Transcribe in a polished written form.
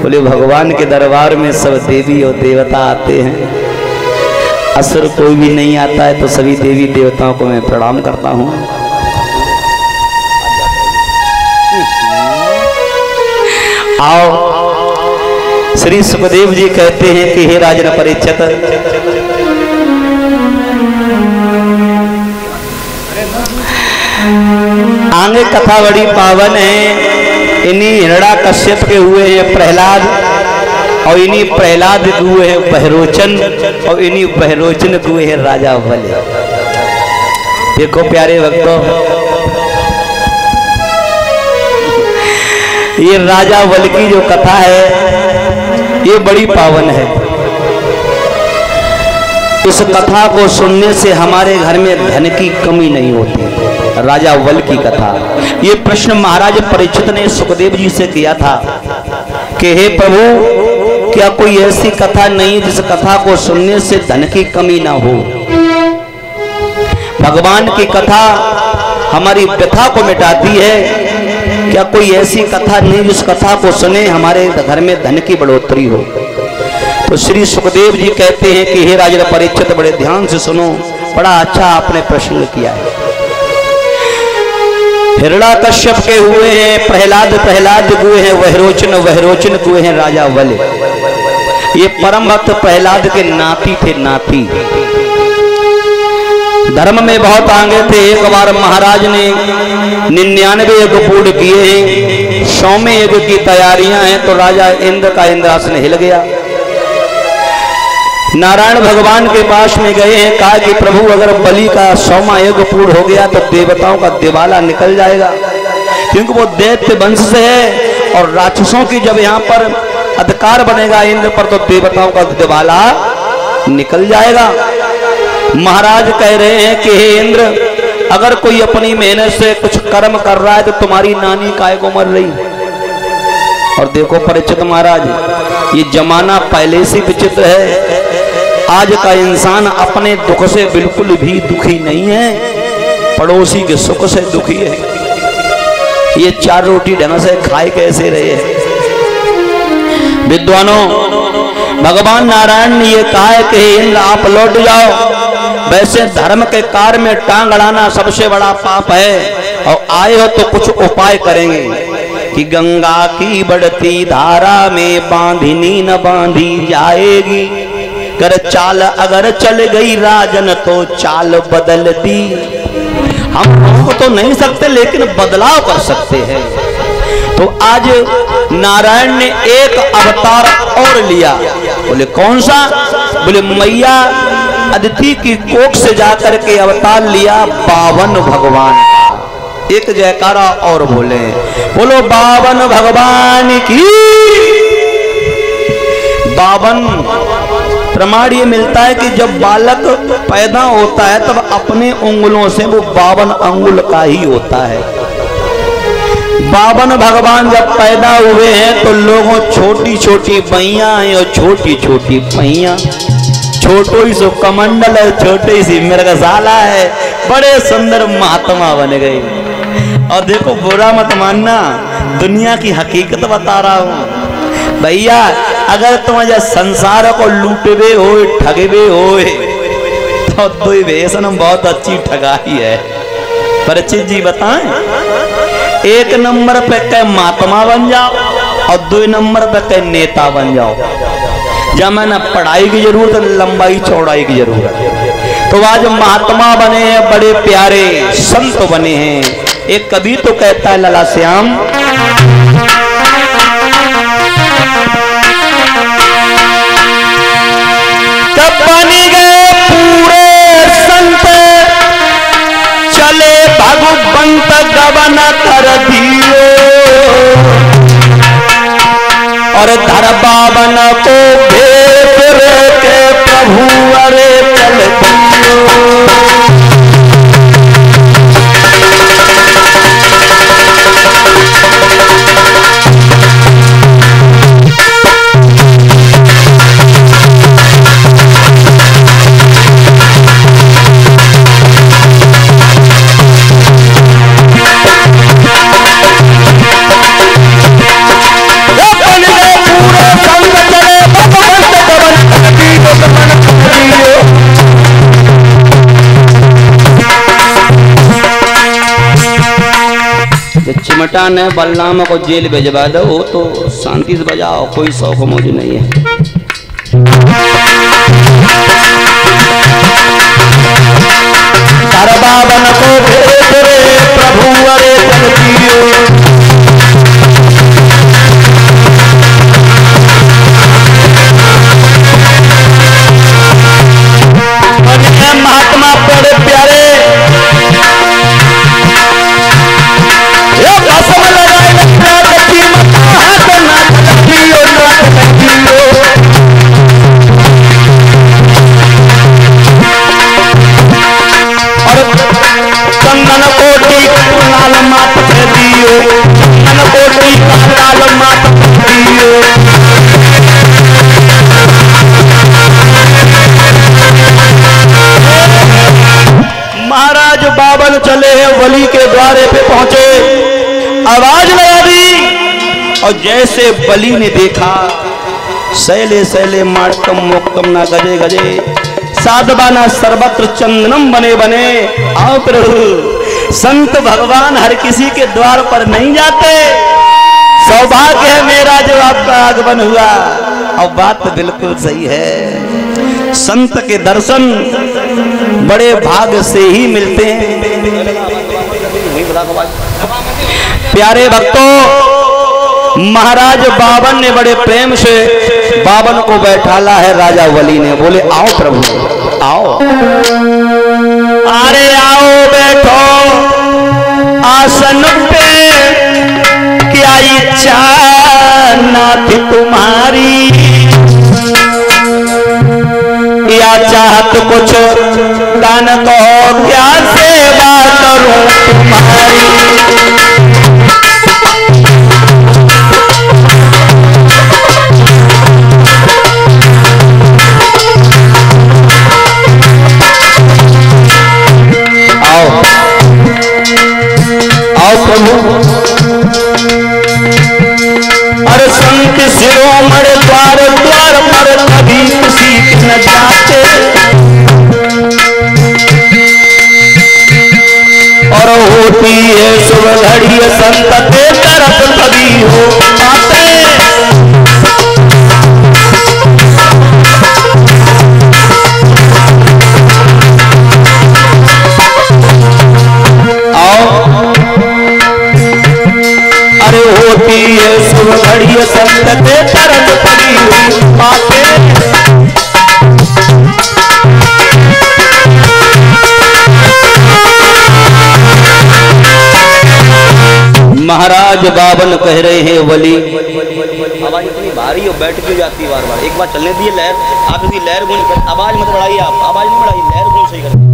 बोले भगवान के दरबार में सब देवी और देवता आते हैं, असुर कोई भी नहीं आता है, तो सभी देवी देवताओं को मैं प्रणाम करता हूँ। आओ, श्री सुखदेव जी कहते हैं कि हे राजन परीक्षित, आगे कथा बड़ी पावन है। इन्हीं हिरण्याकश्यप के हुए हैं प्रहलाद, और इन्हीं प्रहलाद के हुए हैं बहरोचन, और इन्हीं बहरोचन के हुए हैं राजा बल। देखो प्यारे भक्तों, ये राजा बल की जो कथा है ये बड़ी पावन है। इस कथा को सुनने से हमारे घर में धन की कमी नहीं होती। राजा बल की कथा, ये प्रश्न महाराज परीक्षित ने सुखदेव जी से किया था कि हे प्रभु, क्या कोई ऐसी कथा नहीं जिस कथा को सुनने से धन की कमी ना हो। भगवान की कथा हमारी व्यथा को मिटाती है। क्या कोई ऐसी कथा नहीं जिस कथा को सुने हमारे घर में धन की बढ़ोतरी हो। तो श्री सुखदेव जी कहते हैं कि हे राजा परीक्षित, बड़े ध्यान से सुनो, बड़ा अच्छा आपने प्रश्न किया है। हिरण्याकश्यप के हुए हैं प्रहलाद, प्रहलाद हुए हैं वहरोचन, वहरोचन हुए हैं राजा बल। ये परम भक्त प्रहलाद के नाती थे, नाती। धर्म में बहुत आगे थे। एक बार महाराज ने 99 यज्ञ पूर्ण किए हैं, 100वें यज्ञ की तैयारियां हैं, तो राजा इंद्र का इंद्रासन हिल गया। नारायण भगवान के पास में गए हैं, कहा कि प्रभु अगर बलि का 100वां यज्ञ पूर्ण हो गया तो देवताओं का दिवाला निकल जाएगा, क्योंकि वो दैत्य वंश से है, और राक्षसों की जब यहाँ पर अधिकार बनेगा इंद्र पर तो देवताओं का दिवाला निकल जाएगा। महाराज कह रहे हैं कि हे इंद्र, अगर कोई अपनी मेहनत से कुछ कर्म कर रहा है तो तुम्हारी नानी काय को मर रही। और देखो परीक्षित महाराज, ये जमाना पहले से विचित्र है। आज का इंसान अपने दुख से बिल्कुल भी दुखी नहीं है, पड़ोसी के सुख से दुखी है। ये 4 रोटी ढंग से खाए कैसे रहे हैं। विद्वानों, भगवान नारायण ने ये कहा है कि इंद्र आप लौट जाओ। वैसे धर्म के कार्य में टांग अड़ाना सबसे बड़ा पाप है, और आए हो तो कुछ उपाय करेंगे कि गंगा की बढ़ती धारा में बांधिनी न बांधी जाएगी, कर चाल अगर चल गई राजन तो चाल बदल दी। हम तो नहीं सकते लेकिन बदलाव कर सकते हैं। तो आज नारायण ने एक अवतार और लिया। बोले कौन सा? बोले मैया अदिति की कोख से जाकर के अवतार लिया बावन भगवान का। एक जयकारा और बोले, बोलो बावन भगवान की। बावन प्रमाण ये मिलता है कि जब बालक पैदा होता है तब अपने उंगलों से वो 52 अंगुल का ही होता है। 52 भगवान जब पैदा हुए हैं तो लोगों छोटी छोटी बैया हैं और छोटी छोटी पैया, छोटो ही सो कमंडल है, छोटे सी मृगशाला है, बड़े सुंदर महात्मा बन गए। और देखो बुरा मत मानना, दुनिया की हकीकत बता रहा हूं भैया। अगर तुम जब संसार को लूटवे हो ठगवे हो तो दो वेसन बहुत अच्छी ठगाई है। परिचित जी बताएं, 1 नंबर पे कह महात्मा बन जाओ और 2 नंबर पे कह नेता बन जाओ। जब मैंने पढ़ाई की जरूरत है, लंबाई चौड़ाई की जरूरत है। तो आज महात्मा बने हैं, बड़े प्यारे संत बने हैं। एक कवि तो कहता है लला श्याम, कब बनी गए पूरे संत, चले भगवंत गवन कर दियो, और धर बावन को भेद के प्रभु अरे चल दियो। पूरे चिमटा ने बलराम को जेल भेजवा दो, वो तो शांति से बजाओ, कोई शौक मुझे नहीं है। बावन को भेज रे प्रभु अरे जगतियो, महात्मा बड़े प्यारे कसम लगाए चंदन कोटी लाल मात दियो, चंदन कोटी लाल मात दियो। महाराज बावन चले हैं, वली के द्वारे पे पहुंचे, आवाज लगा दी और जैसे बलि ने देखा शैले शैले मार्तम मोक्तम ना गजे गजे साधवाना सर्वत्र चंदनम बने बने। आओ प्रभु, संत भगवान हर किसी के द्वार पर नहीं जाते, सौभाग्य है मेरा जो आपका आगमन हुआ। और बात बिल्कुल सही है, संत के दर्शन बड़े भाग्य से ही मिलते हैं। प्यारे भक्तों, महाराज बावन ने बड़े प्रेम से बावन को बैठाला है राजा वली ने। बोले आओ प्रभु आओ, अरे आओ बैठो आसन पे, क्या इच्छा नाथ तुम्हारी, या चाहत कुछ दान कहो, क्या सेवा करूं तुम्हारी। अरे संत शिरोमण द्वार द्वार पर कभी किसी न जाते, और होती है शुभ घड़ी संत के तरफ कभी हो पाते। होती है शुभ घड़ी संत के तरफ पड़ी हुई बातें। महाराज बावन कह रहे हैं वली, आवाज इतनी भारी और बैठ क्यों जाती है बार बार, एक बार चलने दिए लहर, आप इसकी लहर गूंज, आवाज मत बढ़ाइए, आप आवाज नहीं बढ़ाइए, लहर गूंज सही कर।